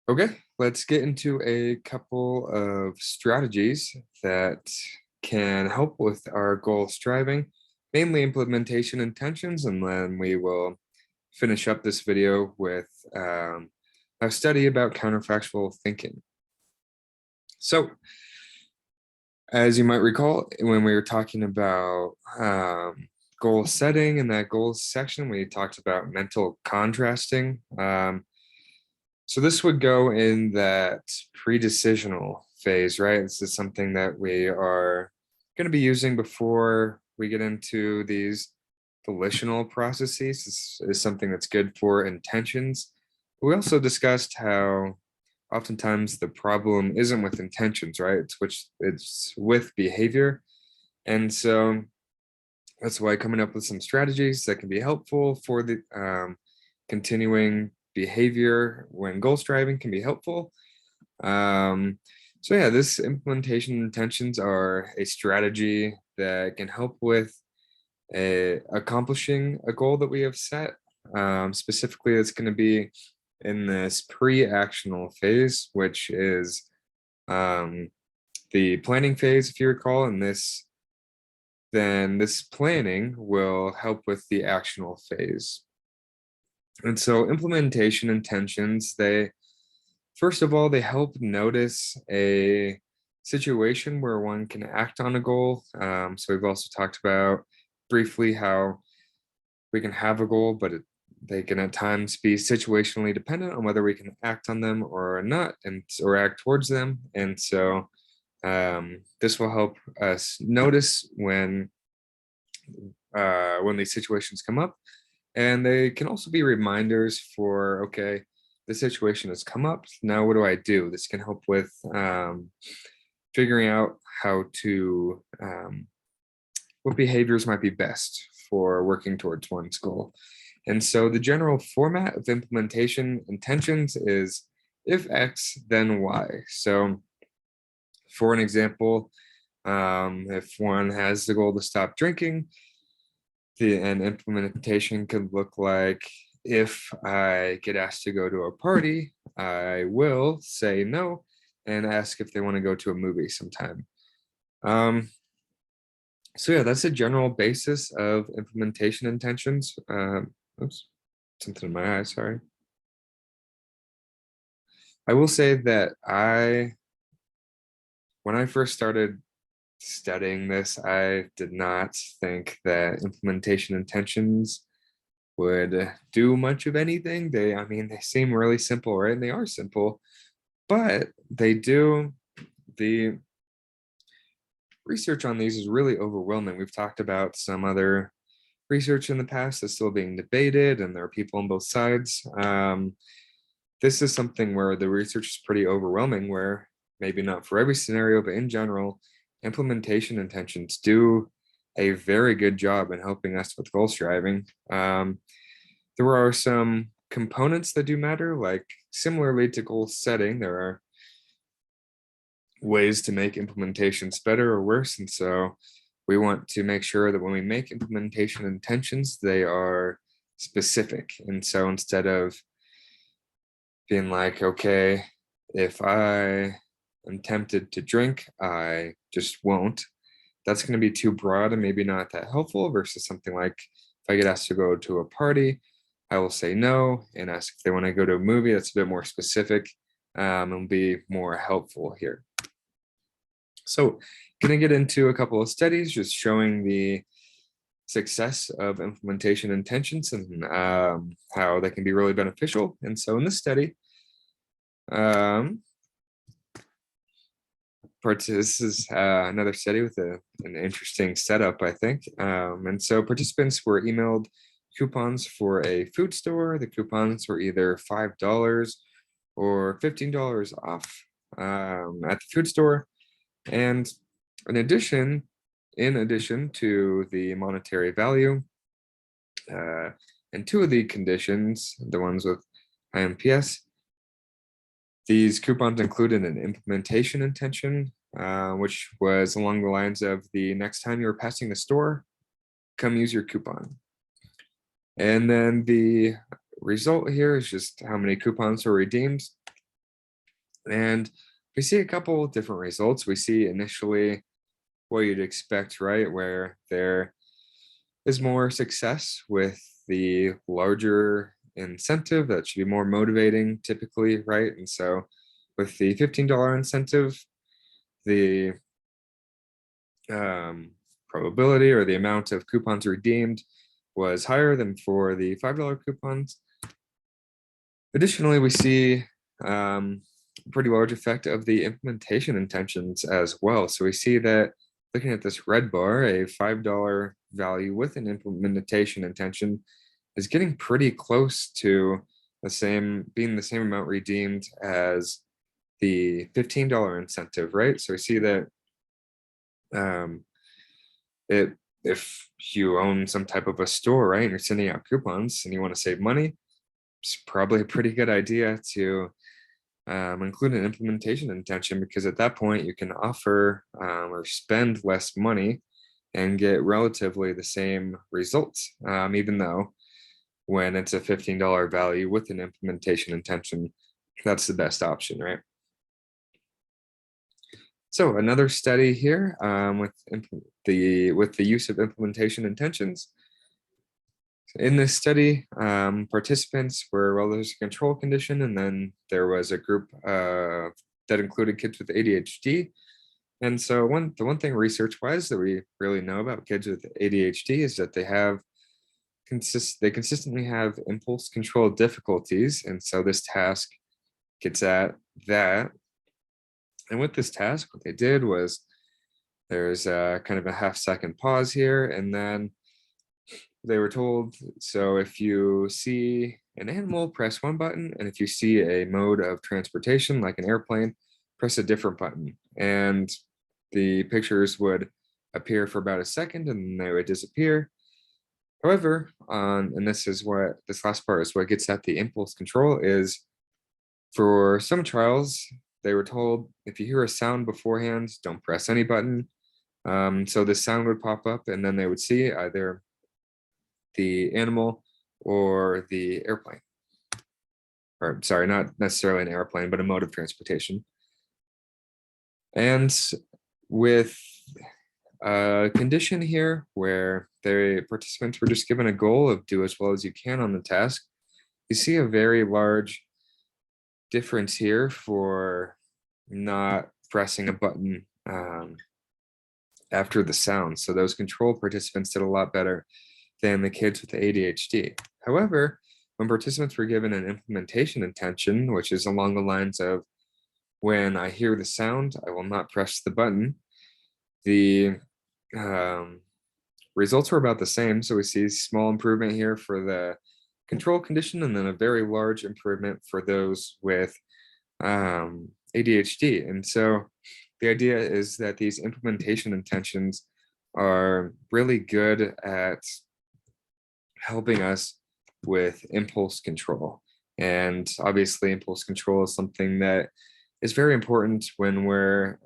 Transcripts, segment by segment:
Okay, let's get into a couple of strategies that can help with our goal striving, mainly implementation intentions, and then we will finish up this video with a study about counterfactual thinking. So, as you might recall, when we were talking about goal setting in that goals section, we talked about mental contrasting. So this would go in that pre-decisional phase, right? This is something that we are going to be using before we get into these volitional processes. This is something that's good for intentions. We also discussed how oftentimes the problem isn't with intentions, right? It's with behavior. And so that's why coming up with some strategies that can be helpful for the continuing behavior when goal striving can be helpful. So yeah, this implementation intentions are a strategy that can help with accomplishing a goal that we have set. Specifically, it's going to be in this pre-actional phase, which is the planning phase, if you recall. And this planning will help with the actional phase. And so implementation intentions, first of all, they help notice a situation where one can act on a goal. So we've also talked about briefly how we can have a goal, but they can at times be situationally dependent on whether we can act on them or not, or act towards them. And so this will help us notice when these situations come up. And they can also be reminders for, okay, the situation has come up. Now, what do I do? This can help with figuring out how to, what behaviors might be best for working towards one's goal. And so the general format of implementation intentions is if X, then Y. So for an example, if one has the goal to stop drinking, and implementation could look like, if I get asked to go to a party, I will say no and ask if they want to go to a movie sometime. So yeah, that's a general basis of implementation intentions. Oops, something in my eye, sorry. I will say that when I first started studying this, I did not think that implementation intentions would do much of anything. I mean, they seem really simple, right? And they are simple, but they do. The research on these is really overwhelming. We've talked about some other research in the past that's still being debated, and there are people on both sides. This is something where the research is pretty overwhelming, where maybe not for every scenario, but in general, implementation intentions do a very good job in helping us with goal striving. There are some components that do matter, like similarly to goal setting, there are ways to make implementations better or worse. And so we want to make sure that when we make implementation intentions, they are specific. And so instead of being like, okay, if I am tempted to drink, I just won't. That's going to be too broad and maybe not that helpful, versus something like, if I get asked to go to a party, I will say no and ask if they want to go to a movie. That's a bit more specific and be more helpful here. So going to get into a couple of studies just showing the success of implementation intentions and how they can be really beneficial. And so in this study, this is another study with an interesting setup, I think. And so participants were emailed coupons for a food store. The coupons were either $5 or $15 off at the food store. And in addition to the monetary value, and two of the conditions, the ones with IMPS, these coupons included an implementation intention, which was along the lines of, the next time you're passing the store, come use your coupon. And then the result here is just how many coupons were redeemed. And we see a couple different results. We see initially what you'd expect, right? Where there is more success with the larger incentive that should be more motivating typically, right? And so with the $15 incentive, the probability or the amount of coupons redeemed was higher than for the $5 coupons. Additionally, we see a pretty large effect of the implementation intentions as well. So we see that looking at this red bar, a $5 value with an implementation intention is getting pretty close to being the same amount redeemed as the $15 incentive, right? So we see that um, it if you own some type of a store, right, and you're sending out coupons and you want to save money, it's probably a pretty good idea to include an implementation intention, because at that point you can offer or spend less money and get relatively the same results, even though when it's a $15 value with an implementation intention, that's the best option, right? So another study here with the use of implementation intentions. In this study, participants were, well, there's a control condition, and then there was a group that included kids with ADHD. And so the one thing research-wise that we really know about kids with ADHD is that they consistently have impulse control difficulties. And so this task gets at that. And with this task, what they did was there's kind of a half-second pause here, and then they were told, so if you see an animal, press one button, and if you see a mode of transportation like an airplane, press a different button. And the pictures would appear for about a second and then they would disappear. However, and this last part is what gets at the impulse control, is for some trials, they were told if you hear a sound beforehand, don't press any button. So the sound would pop up and then they would see either the animal or the airplane. Or sorry, not necessarily an airplane, but a mode of transportation. And with a condition here where the participants were just given a goal of do as well as you can on the task, you see a very large difference here for not pressing a button after the sound. So those control participants did a lot better than the kids with the ADHD. However, when participants were given an implementation intention, which is along the lines of when I hear the sound, I will not press the button, the results were about the same. So we see small improvement here for the control condition and then a very large improvement for those with ADHD. And so the idea is that these implementation intentions are really good at helping us with impulse control. And obviously impulse control is something that is very important when we're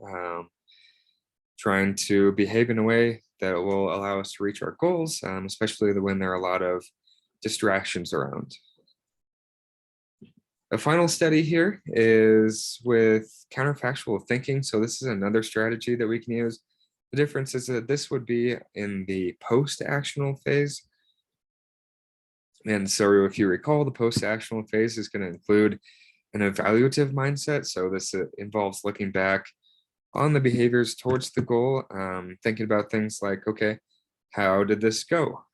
trying to behave in a way that will allow us to reach our goals, especially when there are a lot of distractions around. A final study here is with counterfactual thinking. So this is another strategy that we can use. The difference is that this would be in the post-actional phase. And so if you recall, the post-actional phase is going to include an evaluative mindset. So this involves looking back on the behaviors towards the goal, thinking about things like, okay, how did this go?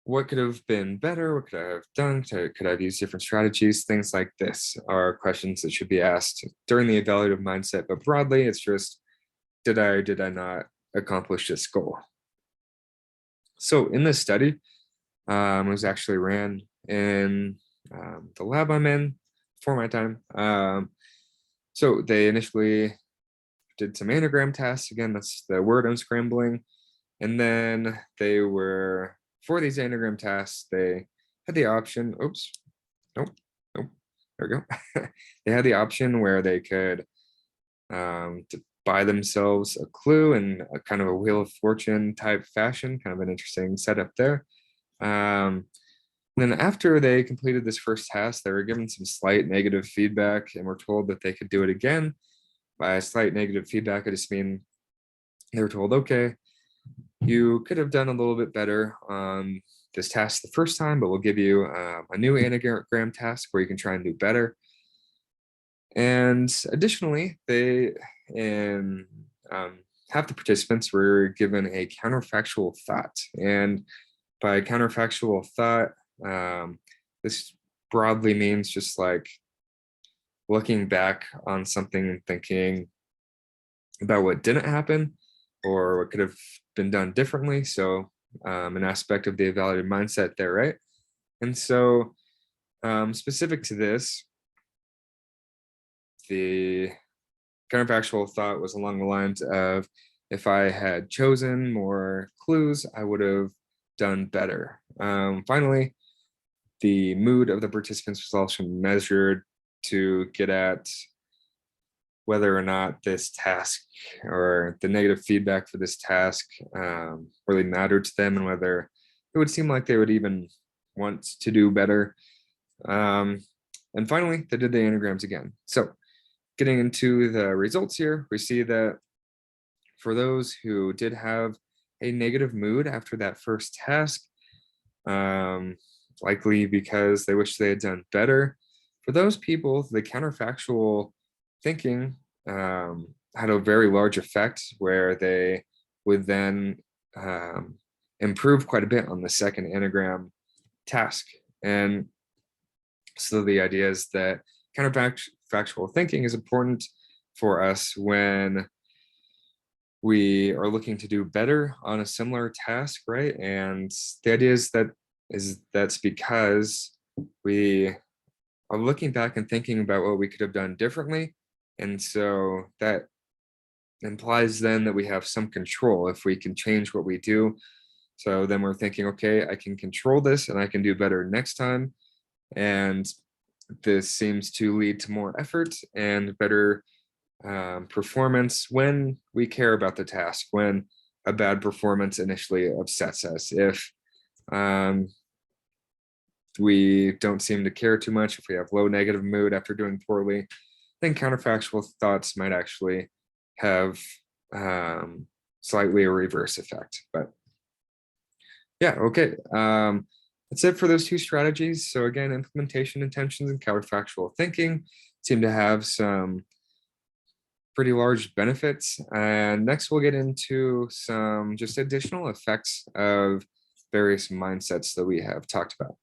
What could have been better? What could I have done? Could I have used different strategies? Things like this are questions that should be asked during the evaluative mindset. But broadly, it's just, did I not accomplish this goal? So in this study, it was actually ran in the lab I'm in for my time. So they initially did some anagram tasks. Again, that's the word unscrambling. And then for these anagram tasks, they had the option, oops, nope, there we go. They had the option where they could to buy themselves a clue in a kind of a Wheel of Fortune type fashion, kind of an interesting setup there. And then after they completed this first task, they were given some slight negative feedback and were told that they could do it again. By slight negative feedback, I just mean they were told, okay, you could have done a little bit better on this task the first time, but we'll give you a new anagram task where you can try and do better. And additionally, they in half the participants were given a counterfactual thought. And by counterfactual thought, this broadly means just like looking back on something and thinking about what didn't happen or what could have been done differently. So an aspect of the evaluative mindset there, right? And so specific to this, the counterfactual thought was along the lines of, if I had chosen more clues, I would have done better. Finally, the mood of the participants was also measured to get at whether or not this task or the negative feedback for this task really mattered to them, and whether it would seem like they would even want to do better. And finally, they did the anagrams again. So getting into the results here, we see that for those who did have a negative mood after that first task, likely because they wish they had done better, for those people, the counterfactual thinking had a very large effect where they would then improve quite a bit on the second anagram task. And so the idea is that counterfactual thinking is important for us when we are looking to do better on a similar task, right? And the idea is that's because we are looking back and thinking about what we could have done differently. And so that implies then that we have some control if we can change what we do. So then we're thinking, okay, I can control this and I can do better next time. And this seems to lead to more effort and better performance when we care about the task, when a bad performance initially upsets us. If we don't seem to care too much, if we have low negative mood after doing poorly, then counterfactual thoughts might actually have slightly a reverse effect. But yeah, okay. That's it for those two strategies. So again, implementation intentions and counterfactual thinking seem to have some pretty large benefits. And next we'll get into some just additional effects of various mindsets that we have talked about.